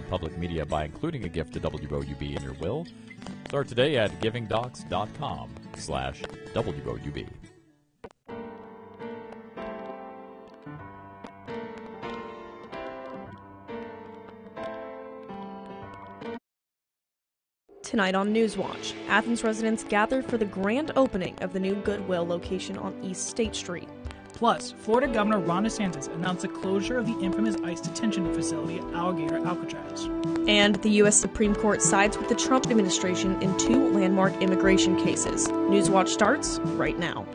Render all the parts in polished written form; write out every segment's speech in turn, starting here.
on public media by including a gift to WOUB in your will. Start today at givingdocs.com/WOUB. Tonight on Newswatch, Athens residents gather for the grand opening of the new Goodwill location on East State Street. Plus, Florida Governor Ron DeSantis announced the closure of the infamous ICE detention facility at Alligator Alcatraz. And the U.S. Supreme Court sides with the Trump administration in 2 landmark immigration cases. Newswatch starts right now.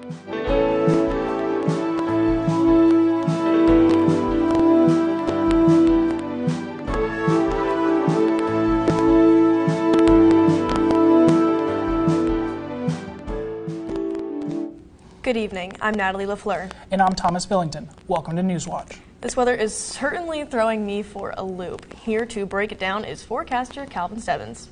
Good evening, I'm Natalie LaFleur. And I'm Thomas Billington. Welcome to Newswatch. This weather is certainly throwing me for a loop. Here to break it down is forecaster Calvin Stebbins.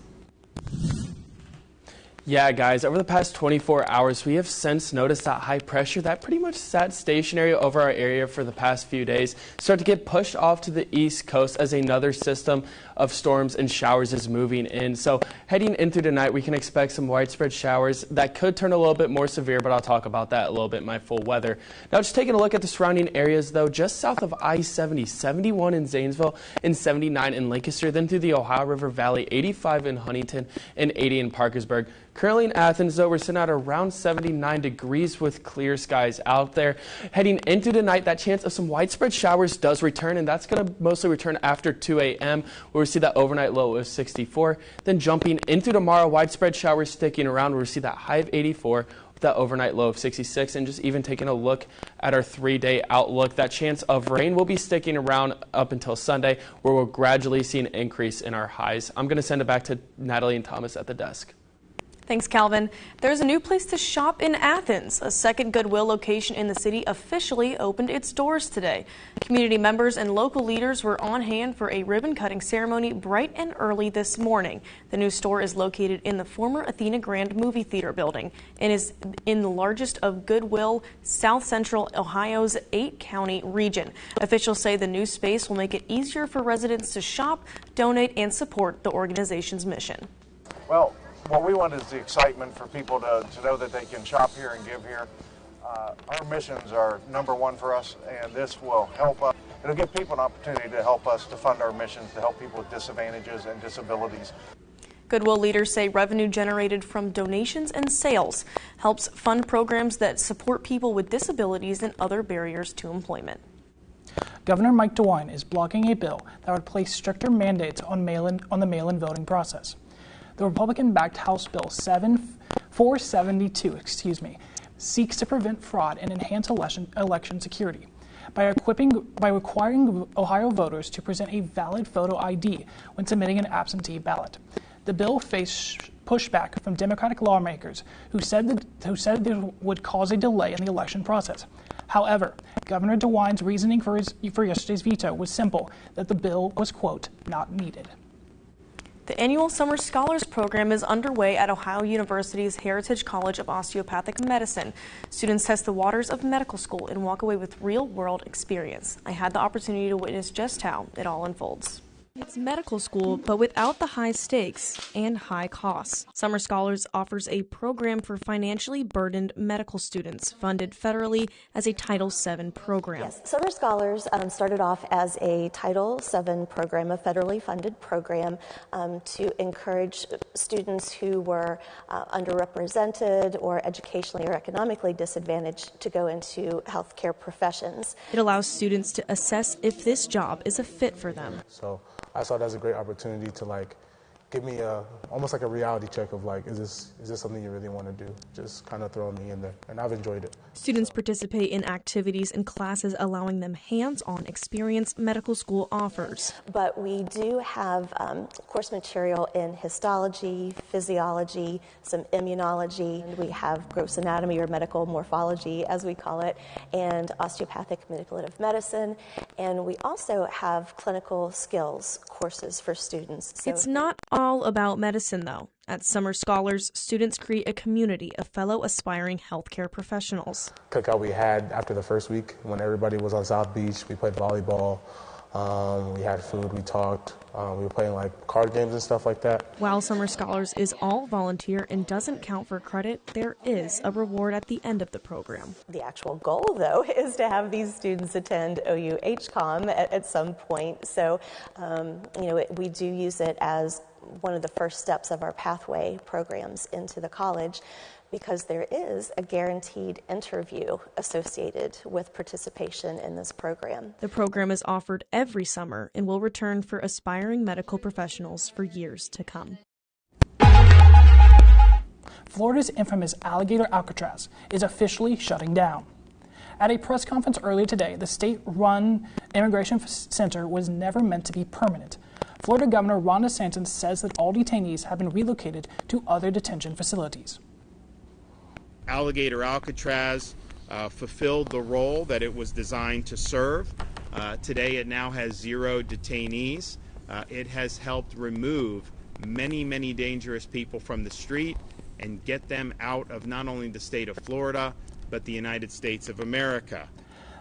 Yeah, guys, over the past 24 hours, we have since noticed that high pressure that pretty much sat stationary over our area for the past few days start to get pushed off to the east coast as another system of storms and showers is moving in. So heading into tonight, we can expect some widespread showers that could turn a little bit more severe, but I'll talk about that a little bit in my full weather. Now, just taking a look at the surrounding areas, though, just south of I-70, 71 in Zanesville and 79 in Lancaster, then through the Ohio River Valley, 85 in Huntington and 80 in Parkersburg. Currently in Athens, though, we're sitting at around 79 degrees with clear skies out there. Heading into tonight, that chance of some widespread showers does return, and that's going to mostly return after 2 a.m., where we see that overnight low of 64. Then jumping into tomorrow, widespread showers sticking around, where we see that high of 84 with that overnight low of 66. And just even taking a look at our 3-day outlook, that chance of rain will be sticking around up until Sunday, where we'll gradually see an increase in our highs. I'm going to send it back to Natalie and Thomas at the desk. Thanks, Calvin. There's a new place to shop in Athens. A second Goodwill location in the city officially opened its doors today. Community members and local leaders were on hand for a ribbon-cutting ceremony bright and early this morning. The new store is located in the former Athena Grand Movie Theater building and is in the largest of Goodwill, South Central Ohio's 8-county region. Officials say the new space will make it easier for residents to shop, donate, and support the organization's mission. Well, what we want is the excitement for people to know that they can shop here and give here. Our missions are #1 for us, and this will help us. It'll give people an opportunity to help us to fund our missions, to help people with disadvantages and disabilities. Goodwill leaders say revenue generated from donations and sales helps fund programs that support people with disabilities and other barriers to employment. Governor Mike DeWine is blocking a bill that would place stricter mandates on the mail-in voting process. The Republican-backed House Bill 472, seeks to prevent fraud and enhance election security by requiring Ohio voters to present a valid photo ID when submitting an absentee ballot. The bill faced pushback from Democratic lawmakers who said it would cause a delay in the election process. However, Governor DeWine's reasoning for yesterday's veto was simple, that the bill was, quote, not needed. The annual Summer Scholars Program is underway at Ohio University's Heritage College of Osteopathic Medicine. Students test the waters of medical school and walk away with real-world experience. I had the opportunity to witness just how it all unfolds. It's medical school, but without the high stakes and high costs. Summer Scholars offers a program for financially burdened medical students, funded federally as a Title VII program. Yes, Summer Scholars started off as a Title VII program, a federally funded program to encourage students who were underrepresented or educationally or economically disadvantaged to go into healthcare professions. It allows students to assess if this job is a fit for them. So I saw it as a great opportunity to give me almost like a reality check of is this something you really want to do? Just kind of throwing me in there, and I've enjoyed it. Students participate in activities and classes allowing them hands-on experience medical school offers. But we do have course material in histology, physiology, some immunology, and we have gross anatomy or medical morphology as we call it, and osteopathic manipulative medicine, and we also have clinical skills courses for students. So it's not all about medicine, though. At Summer Scholars, students create a community of fellow aspiring healthcare professionals. Cookout we had after the first week when everybody was on South Beach. We played volleyball. We had food, we talked, we were playing like card games and stuff like that. While Summer Scholars is all volunteer and doesn't count for credit, there is a reward at the end of the program. The actual goal, though, is to have these students attend OU HCOM at some point. So, we do use it as one of the first steps of our pathway programs into the college, because there is a guaranteed interview associated with participation in this program. The program is offered every summer and will return for aspiring medical professionals for years to come. Florida's infamous alligator Alcatraz is officially shutting down. At a press conference earlier today, the state-run immigration center was never meant to be permanent. Florida Governor Ron DeSantis says that all detainees have been relocated to other detention facilities. Alligator Alcatraz fulfilled the role that it was designed to serve. Today it now has 0 detainees. It has helped remove many, many dangerous people from the street and get them out of not only the state of Florida, but the United States of America.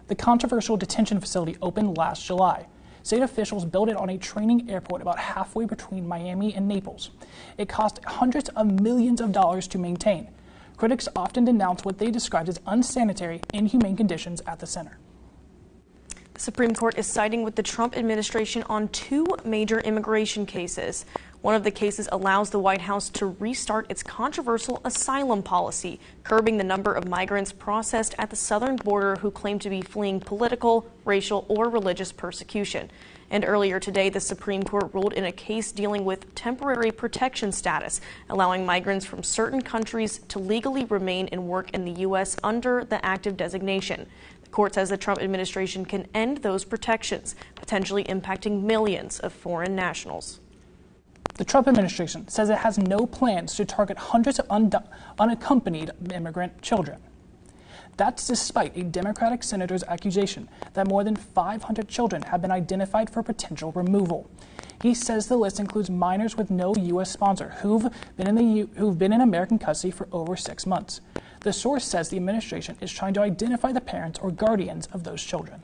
The controversial detention facility opened last July. State officials built it on a training airport about halfway between Miami and Naples. It cost hundreds of millions of dollars to maintain. Critics often denounce what they described as unsanitary, inhumane conditions at the center. The Supreme Court is siding with the Trump administration on 2 major immigration cases. One of the cases allows the White House to restart its controversial asylum policy, curbing the number of migrants processed at the southern border who claim to be fleeing political, racial, or religious persecution. And earlier today, the Supreme Court ruled in a case dealing with temporary protection status, allowing migrants from certain countries to legally remain and work in the U.S. under the active designation. The court says the Trump administration can end those protections, potentially impacting millions of foreign nationals. The Trump administration says it has no plans to target hundreds of unaccompanied immigrant children. That's despite a Democratic senator's accusation that more than 500 children have been identified for potential removal. He says the list includes minors with no U.S. sponsor who've been in American custody for over 6 months. The source says the administration is trying to identify the parents or guardians of those children.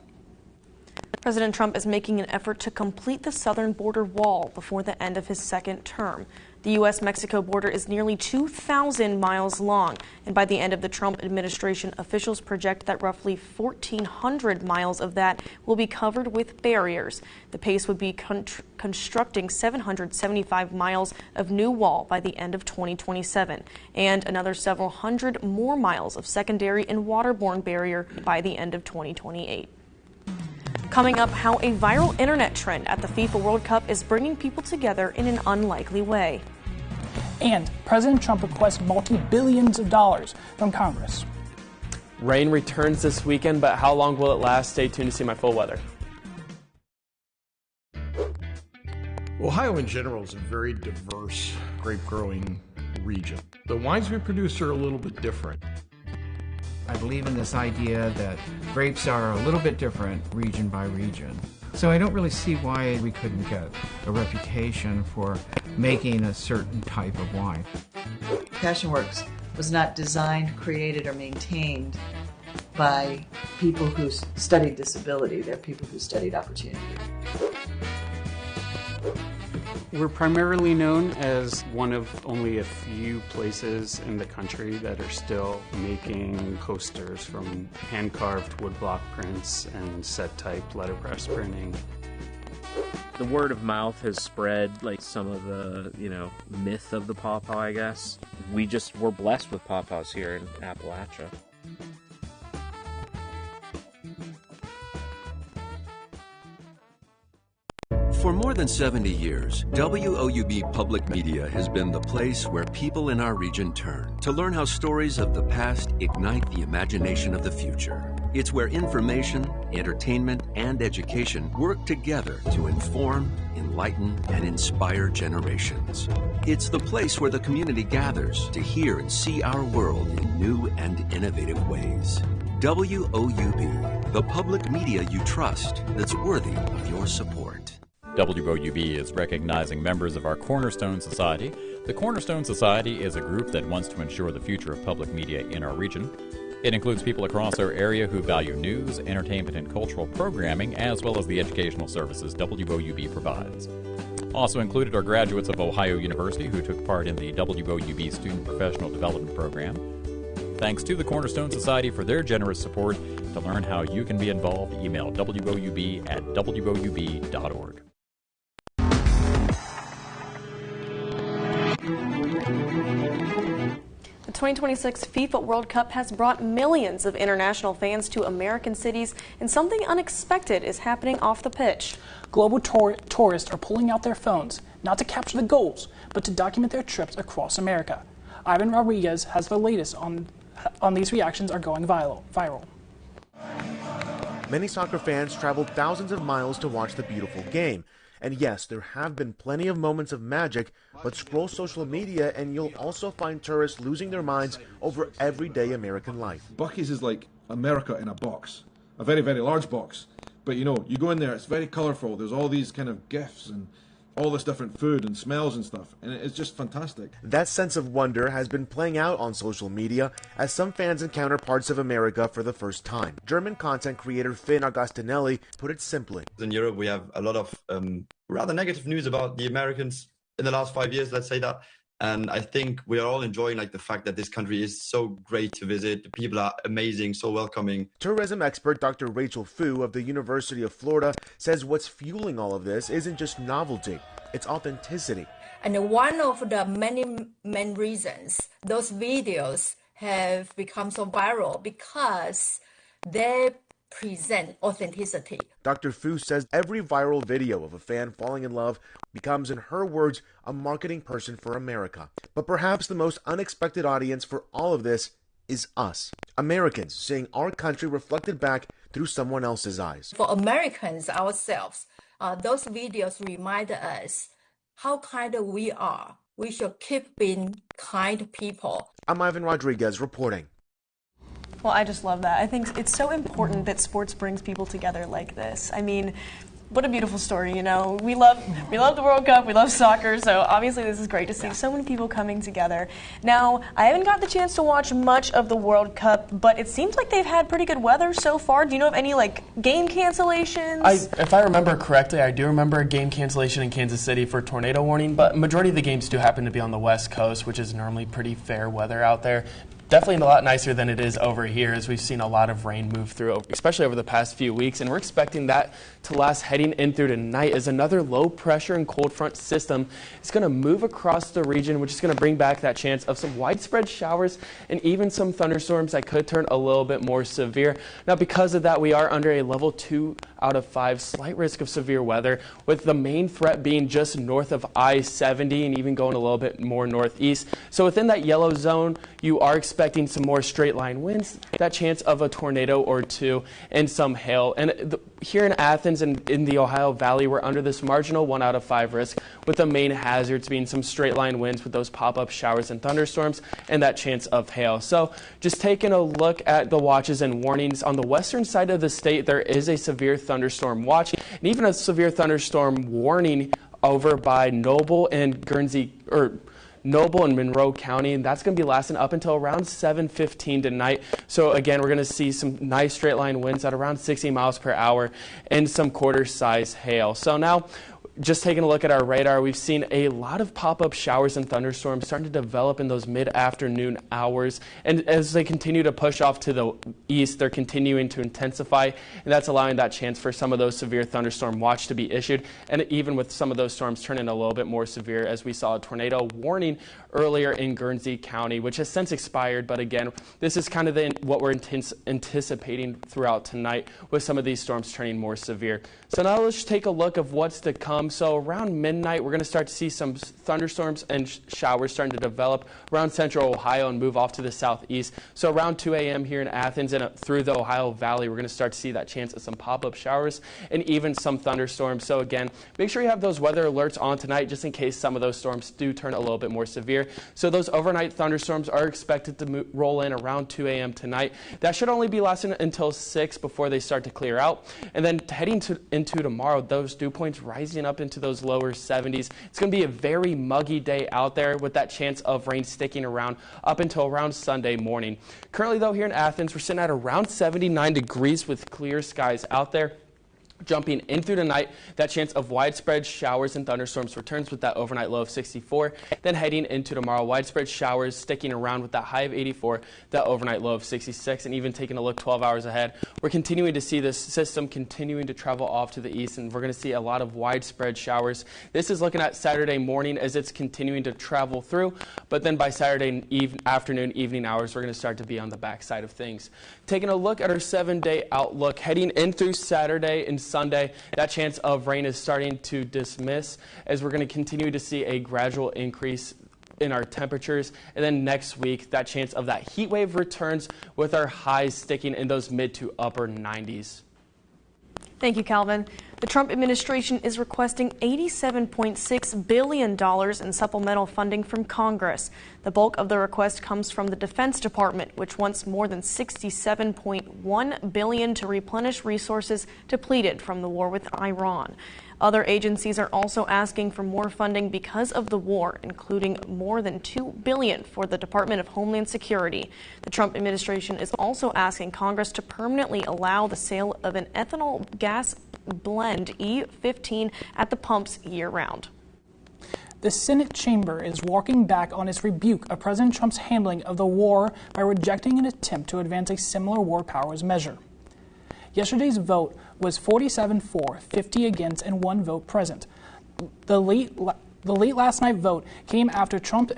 President Trump is making an effort to complete the southern border wall before the end of his second term. The U.S.-Mexico border is nearly 2,000 miles long, and by the end of the Trump administration, officials project that roughly 1,400 miles of that will be covered with barriers. The pace would be constructing 775 miles of new wall by the end of 2027, and another several hundred more miles of secondary and waterborne barrier by the end of 2028. Coming up, how a viral internet trend at the FIFA World Cup is bringing people together in an unlikely way. And President Trump requests multi-billions of dollars from Congress. Rain returns this weekend, but how long will it last? Stay tuned to see my full weather. Ohio in general is a very diverse grape growing region. The wines we produce are a little bit different. I believe in this idea that grapes are a little bit different region by region. So I don't really see why we couldn't get a reputation for making a certain type of wine. PassionWorks was not designed, created, or maintained by people who studied disability. They're people who studied opportunity. We're primarily known as one of only a few places in the country that are still making coasters from hand-carved woodblock prints and set-type letterpress printing. The word of mouth has spread, like some of the, myth of the pawpaw, I guess. We're blessed with pawpaws here in Appalachia. For more than 70 years, WOUB Public Media has been the place where people in our region turn to learn how stories of the past ignite the imagination of the future. It's where information, entertainment, and education work together to inform, enlighten, and inspire generations. It's the place where the community gathers to hear and see our world in new and innovative ways. WOUB, the public media you trust that's worthy of your support. WOUB is recognizing members of our Cornerstone Society. The Cornerstone Society is a group that wants to ensure the future of public media in our region. It includes people across our area who value news, entertainment, and cultural programming, as well as the educational services WOUB provides. Also included are graduates of Ohio University who took part in the WOUB Student Professional Development Program. Thanks to the Cornerstone Society for their generous support. To learn how you can be involved, email woub@woub.org. The 2026 FIFA World Cup has brought millions of international fans to American cities, and something unexpected is happening off the pitch. Global tourists are pulling out their phones, not to capture the goals, but to document their trips across America. Ivan Rodriguez has the latest on these reactions are going viral. Many soccer fans traveled thousands of miles to watch the beautiful game. And yes, there have been plenty of moments of magic, but scroll social media and you'll also find tourists losing their minds over everyday American life. Buc-ee's is like America in a box, a very, very large box. But you know, you go in there, it's very colourful, there's all these kind of gifts and all this different food and smells and stuff, and it's just fantastic. That sense of wonder has been playing out on social media as some fans encounter parts of America for the first time. German content creator Finn Augustinelli put it simply. In Europe, we have a lot of rather negative news about the Americans in the last 5 years, let's say that. And I think we are all enjoying the fact that this country is so great to visit. The people are amazing, so welcoming. Tourism expert Dr. Rachel Fu of the University of Florida says what's fueling all of this isn't just novelty, it's authenticity. And one of the many main reasons those videos have become so viral because they present authenticity. Dr. Fu says every viral video of a fan falling in love becomes, in her words, a marketing person for America. But perhaps the most unexpected audience for all of this is us, Americans, seeing our country reflected back through someone else's eyes. For Americans ourselves, those videos remind us how kind we are. We should keep being kind people. I'm Ivan Rodriguez reporting. Well, I just love that. I think it's so important that sports brings people together like this. I mean, what a beautiful story, you know. We love the World Cup, we love soccer, so obviously this is great to see so many people coming together. Now, I haven't got the chance to watch much of the World Cup, but it seems like they've had pretty good weather so far. Do you know of any game cancellations? If I remember correctly, I do remember a game cancellation in Kansas City for tornado warning, but majority of the games do happen to be on the West Coast, which is normally pretty fair weather out there. Definitely a lot nicer than it is over here, as we've seen a lot of rain move through, especially over the past few weeks. And we're expecting that to last heading in through tonight as another low pressure and cold front system is going to move across the region, which is going to bring back that chance of some widespread showers and even some thunderstorms that could turn a little bit more severe. Now, because of that, we are under a level 2 out of 5 slight risk of severe weather, with the main threat being just north of I-70 and even going a little bit more northeast. So within that yellow zone, you are expecting some more straight line winds, that chance of a tornado or two, and some hail. And here in Athens and in the Ohio Valley, we're under this marginal 1 out of 5 risk, with the main hazards being some straight line winds with those pop-up showers and thunderstorms and that chance of hail. So just taking a look at the watches and warnings, on the western side of the state, there is a severe thunderstorm watch and even a severe thunderstorm warning over by Noble and Monroe County, and that's going to be lasting up until around 7:15 tonight. So again, we're going to see some nice straight line winds at around 60 miles per hour and some quarter-size hail. So now, just taking a look at our radar, we've seen a lot of pop-up showers and thunderstorms starting to develop in those mid-afternoon hours. And as they continue to push off to the east, they're continuing to intensify, and that's allowing that chance for some of those severe thunderstorm watch to be issued. And even with some of those storms turning a little bit more severe, as we saw a tornado warning earlier in Guernsey County, which has since expired. But again, this is kind of what we're anticipating throughout tonight, with some of these storms turning more severe. So now let's take a look of what's to come. So around midnight, we're going to start to see some thunderstorms and showers starting to develop around central Ohio and move off to the southeast. So around 2 a.m. here in Athens and through the Ohio Valley, we're going to start to see that chance of some pop-up showers and even some thunderstorms. So again, make sure you have those weather alerts on tonight, just in case some of those storms do turn a little bit more severe. So those overnight thunderstorms are expected to roll in around 2 a.m. tonight. That should only be lasting until 6 before they start to clear out. And then heading into tomorrow, those dew points rising up up into those lower 70s. It's going to be a very muggy day out there with that chance of rain sticking around up until around Sunday morning. Currently, though, here in Athens, we're sitting at around 79 degrees with clear skies out there. Jumping in through the night, that chance of widespread showers and thunderstorms returns with that overnight low of 64. Then heading into tomorrow, widespread showers sticking around with that high of 84, that overnight low of 66. And even taking a look 12 hours ahead, we're continuing to see this system continuing to travel off to the east, and we're going to see a lot of widespread showers. This is looking at Saturday morning as it's continuing to travel through, but then by Saturday afternoon, evening hours, we're going to start to be on the backside of things. Taking a look at our 7-day outlook, heading in through Saturday and Sunday, that chance of rain is starting to dismiss as we're going to continue to see a gradual increase in our temperatures. And then next week, that chance of that heat wave returns with our highs sticking in those mid to upper 90s. Thank you, Calvin. The Trump administration is requesting $87.6 billion in supplemental funding from Congress. The bulk of the request comes from the Defense Department, which wants more than $67.1 billion to replenish resources depleted from the war with Iran. Other agencies are also asking for more funding because of the war, including more than $2 billion for the Department of Homeland Security. The Trump administration is also asking Congress to permanently allow the sale of an ethanol gas blend E15 at the pumps year-round. The Senate chamber is walking back on its rebuke of President Trump's handling of the war by rejecting an attempt to advance a similar war powers measure. Yesterday's vote was 47 for, 50 against, and 1 vote present. The late last night vote came after Trump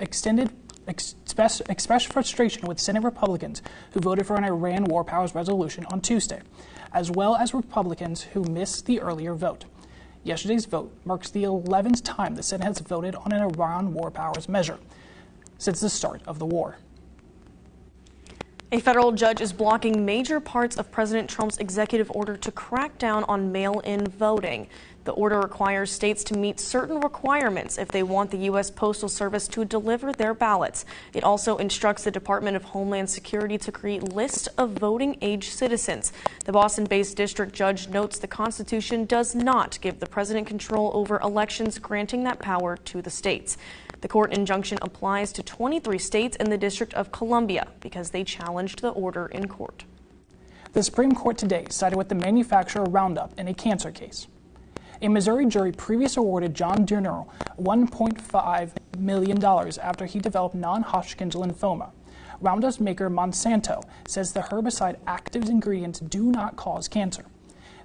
expressed frustration with Senate Republicans who voted for an Iran war powers resolution on Tuesday, as well as Republicans who missed the earlier vote. Yesterday's vote marks the 11th time the Senate has voted on an Iran war powers measure since the start of the war. A federal judge is blocking major parts of President Trump's executive order to crack down on mail-in voting. The order requires states to meet certain requirements if they want the U.S. Postal Service to deliver their ballots. It also instructs the Department of Homeland Security to create lists of voting-age citizens. The Boston-based district judge notes the Constitution does not give the president control over elections, granting that power to the states. The court injunction applies to 23 states and the District of Columbia because they challenged the order in court. The Supreme Court today sided with the manufacturer Roundup in a cancer case. A Missouri jury previously awarded John Durner $1.5 million after he developed non-Hodgkin's lymphoma. Roundup's maker Monsanto says the herbicide active ingredients do not cause cancer.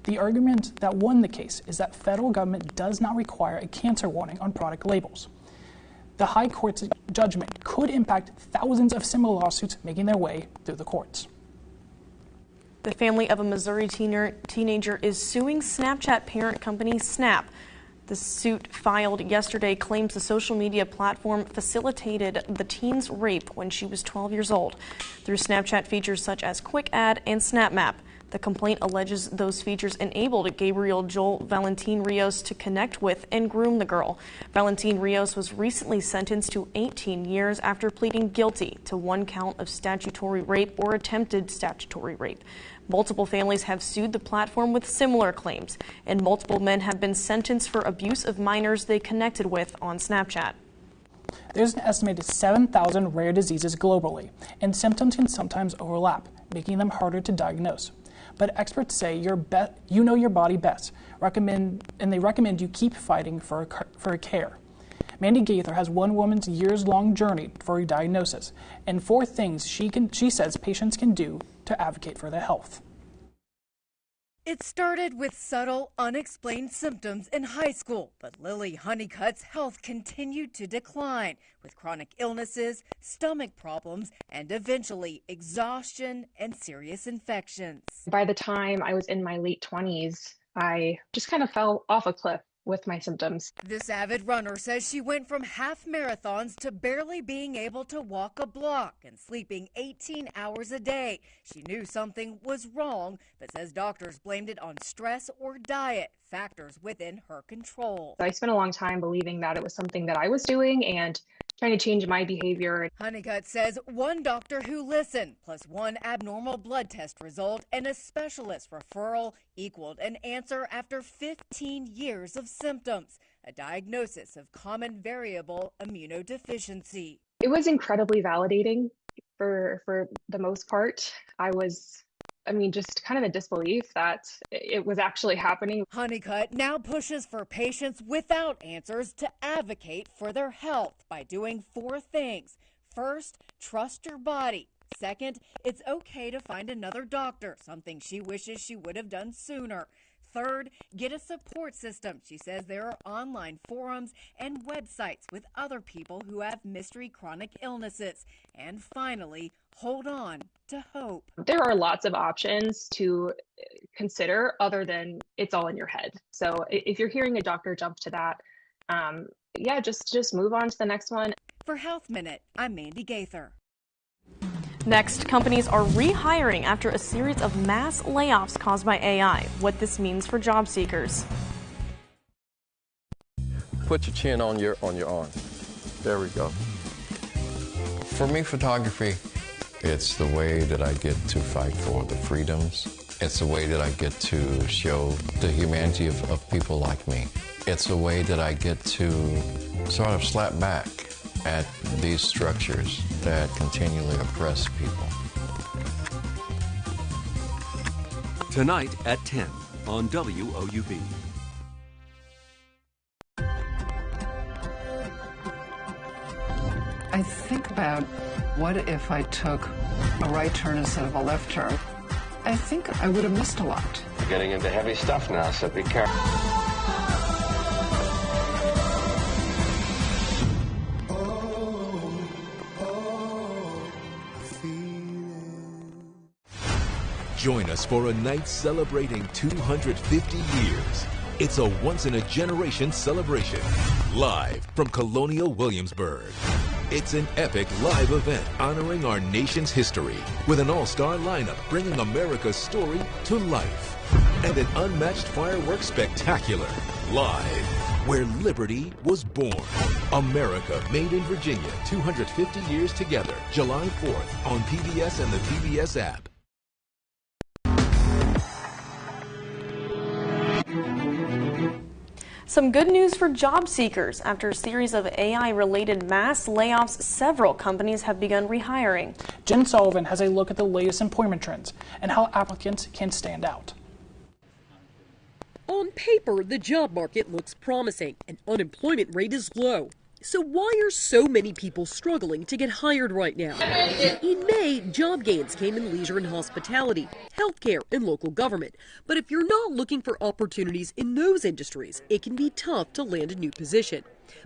The argument that won the case is that federal government does not require a cancer warning on product labels. The High Court's judgment could impact thousands of similar lawsuits making their way through the courts. The family of a Missouri teenager is suing Snapchat parent company Snap. The suit filed yesterday claims the social media platform facilitated the teen's rape when she was 12 years old through Snapchat features such as Quick Add and Snap Map. The complaint alleges those features enabled Gabriel Joel Valentin Rios to connect with and groom the girl. Valentin Rios was recently sentenced to 18 years after pleading guilty to 1 count of statutory rape or attempted statutory rape. Multiple families have sued the platform with similar claims, and multiple men have been sentenced for abuse of minors they connected with on Snapchat. There's an estimated 7,000 rare diseases globally, and symptoms can sometimes overlap, making them harder to diagnose. But experts say you know your body best, they recommend you keep fighting for care. Mandy Gaither has one woman's years-long journey for a diagnosis, and 4 things she says patients can do to advocate for their health. It started with subtle, unexplained symptoms in high school, but Lily Honeycutt's health continued to decline with chronic illnesses, stomach problems, and eventually exhaustion and serious infections. By the time I was in my late 20s, I just kind of fell off a cliff with my symptoms. This avid runner says she went from half marathons to barely being able to walk a block and sleeping 18 hours a day. She knew something was wrong, but says doctors blamed it on stress or diet, factors within her control. I spent a long time believing that it was something that I was doing and trying to change my behavior. Honeycutt says 1 doctor who listened, plus 1 abnormal blood test result and a specialist referral equaled an answer after 15 years of symptoms, a diagnosis of common variable immunodeficiency. It was incredibly validating for the most part. Just kind of in disbelief that it was actually happening. Honeycutt now pushes for patients without answers to advocate for their health by doing 4 things. First, trust your body. Second, it's okay to find another doctor, something she wishes she would have done sooner. Third, get a support system. She says there are online forums and websites with other people who have mystery chronic illnesses. And finally, hold on to hope. There are lots of options to consider other than it's all in your head. So if you're hearing a doctor jump to that, just move on to the next one. For Health Minute, I'm Mandy Gaither. Next, companies are rehiring after a series of mass layoffs caused by AI. What this means for job seekers. Put your chin on your arm. There we go. For me, photography, it's the way that I get to fight for the freedoms. It's the way that I get to show the humanity of people like me. It's a way that I get to sort of slap back at these structures that continually oppress people. Tonight at 10 on WOUB. I think about what if I took a right turn instead of a left turn. I think I would have missed a lot. We're getting into heavy stuff now, so be careful. Join us for a night celebrating 250 years. It's a once-in-a-generation celebration, live from Colonial Williamsburg. It's an epic live event honoring our nation's history with an all-star lineup bringing America's story to life. And an unmatched fireworks spectacular, live where liberty was born. America Made in Virginia, 250 years together, July 4th on PBS and the PBS app. Some good news for job seekers. After a series of AI-related mass layoffs, several companies have begun rehiring. Jen Sullivan has a look at the latest employment trends and how applicants can stand out. On paper, the job market looks promising and unemployment rate is low. So why are so many people struggling to get hired right now? In May, job gains came in leisure and hospitality, healthcare, and local government. But if you're not looking for opportunities in those industries, it can be tough to land a new position.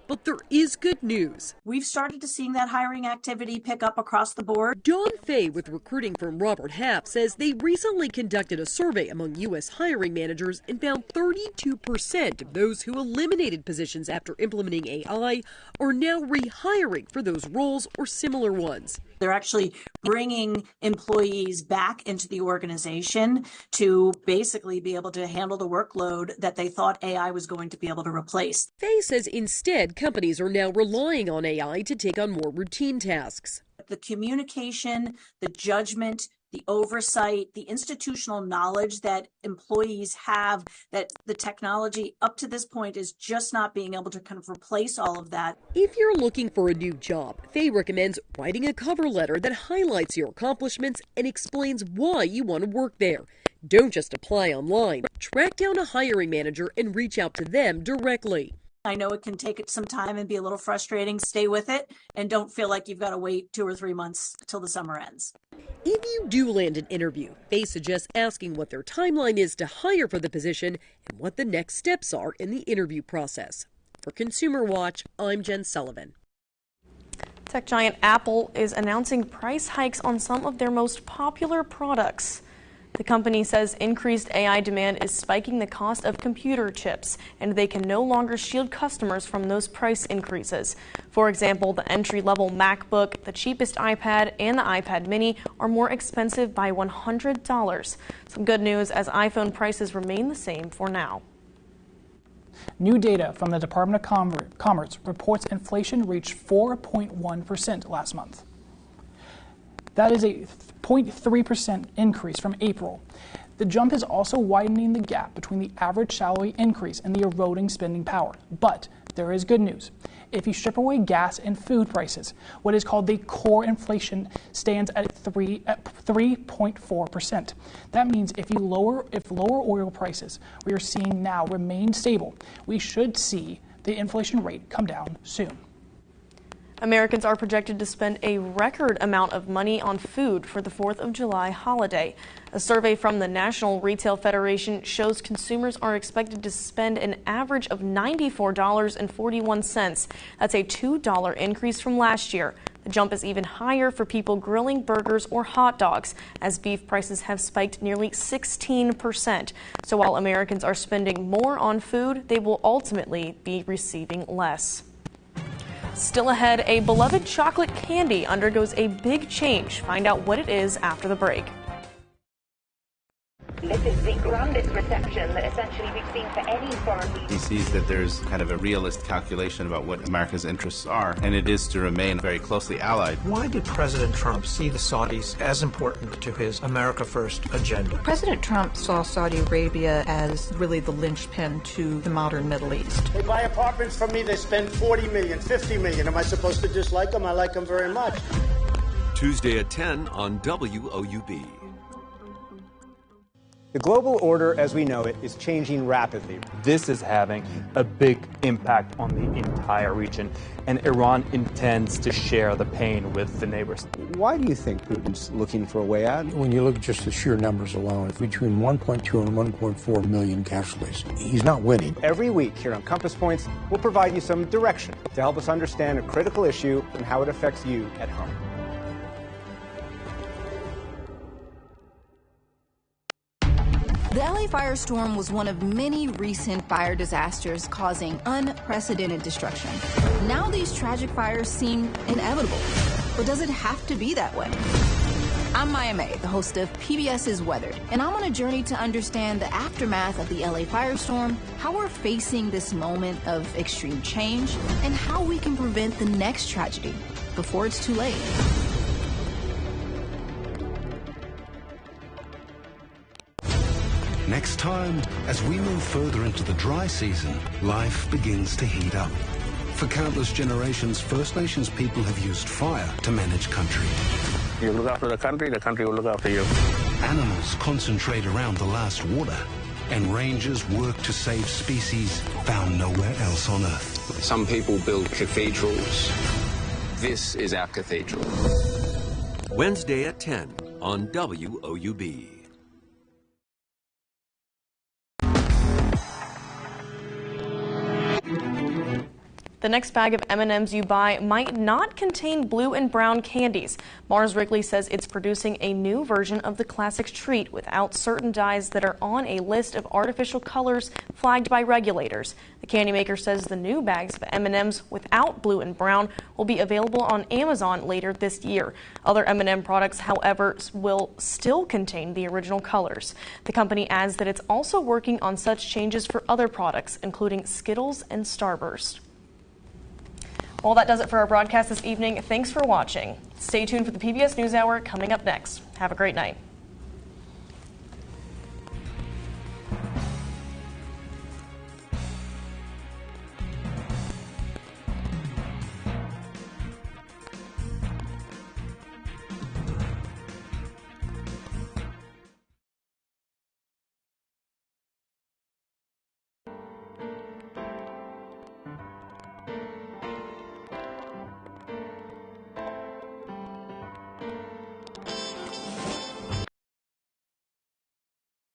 But there is good news. We've started to see that hiring activity pick up across the board. Dawn Fay with recruiting firm Robert Half says they recently conducted a survey among U.S. hiring managers and found 32% of those who eliminated positions after implementing AI are now rehiring for those roles or similar ones. They're actually bringing employees back into the organization to basically be able to handle the workload that they thought AI was going to be able to replace. Fay says instead, companies are now relying on AI to take on more routine tasks. The communication, the judgment, the oversight, the institutional knowledge that employees have, that the technology up to this point is just not being able to kind of replace all of that. If you're looking for a new job, Faye recommends writing a cover letter that highlights your accomplishments and explains why you want to work there. Don't just apply online. Track down a hiring manager and reach out to them directly. I know it can take some time and be a little frustrating. Stay with it and don't feel like you've got to wait 2 or 3 months till the summer ends. If you do land an interview, Faye suggests asking what their timeline is to hire for the position and what the next steps are in the interview process. For Consumer Watch, I'm Jen Sullivan. Tech giant Apple is announcing price hikes on some of their most popular products. The company says increased AI demand is spiking the cost of computer chips, and they can no longer shield customers from those price increases. For example, the entry-level MacBook, the cheapest iPad, and the iPad mini are more expensive by $100. Some good news as iPhone prices remain the same for now. New data from the Department of Commerce reports inflation reached 4.1% last month. That is a 0.3% increase from April. The jump is also widening the gap between the average salary increase and the eroding spending power. But there is good news. If you strip away gas and food prices, what is called the core inflation stands at 3.4%. That means if lower oil prices we are seeing now remain stable, we should see the inflation rate come down soon. Americans are projected to spend a record amount of money on food for the 4th of July holiday. A survey from the National Retail Federation shows consumers are expected to spend an average of $94.41. That's a $2 increase from last year. The jump is even higher for people grilling burgers or hot dogs, as beef prices have spiked nearly 16%. So while Americans are spending more on food, they will ultimately be receiving less. Still ahead, a beloved chocolate candy undergoes a big change. Find out what it is after the break. This is the grandest reception that essentially we've seen for any foreign leader. He sees that there's kind of a realist calculation about what America's interests are, and it is to remain very closely allied. Why did President Trump see the Saudis as important to his America First agenda? President Trump saw Saudi Arabia as really the linchpin to the modern Middle East. They buy apartments from me, they spend $40 million, $50 million. Am I supposed to dislike them? I like them very much. Tuesday at 10 on WOUB. The global order as we know it is changing rapidly. This is having a big impact on the entire region, and Iran intends to share the pain with the neighbors. Why do you think Putin's looking for a way out? When you look at just the sheer numbers alone, between 1.2 and 1.4 million casualties, he's not winning. Every week here on Compass Points, we'll provide you some direction to help us understand a critical issue and how it affects you at home. The LA firestorm was one of many recent fire disasters causing unprecedented destruction. Now these tragic fires seem inevitable, but does it have to be that way? I'm Maya May, the host of PBS's Weathered, and I'm on a journey to understand the aftermath of the LA firestorm, how we're facing this moment of extreme change, and how we can prevent the next tragedy before it's too late. Next time, as we move further into the dry season, life begins to heat up. For countless generations, First Nations people have used fire to manage country. You look after the country will look after you. Animals concentrate around the last water, and rangers work to save species found nowhere else on Earth. Some people build cathedrals. This is our cathedral. Wednesday at 10 on WOUB. The next bag of M&Ms you buy might not contain blue and brown candies. Mars Wrigley says it's producing a new version of the classic treat without certain dyes that are on a list of artificial colors flagged by regulators. The candy maker says the new bags of M&Ms without blue and brown will be available on Amazon later this year. Other M&M products, however, will still contain the original colors. The company adds that it's also working on such changes for other products, including Skittles and Starburst. Well, that does it for our broadcast this evening. Thanks for watching. Stay tuned for the PBS NewsHour coming up next. Have a great night.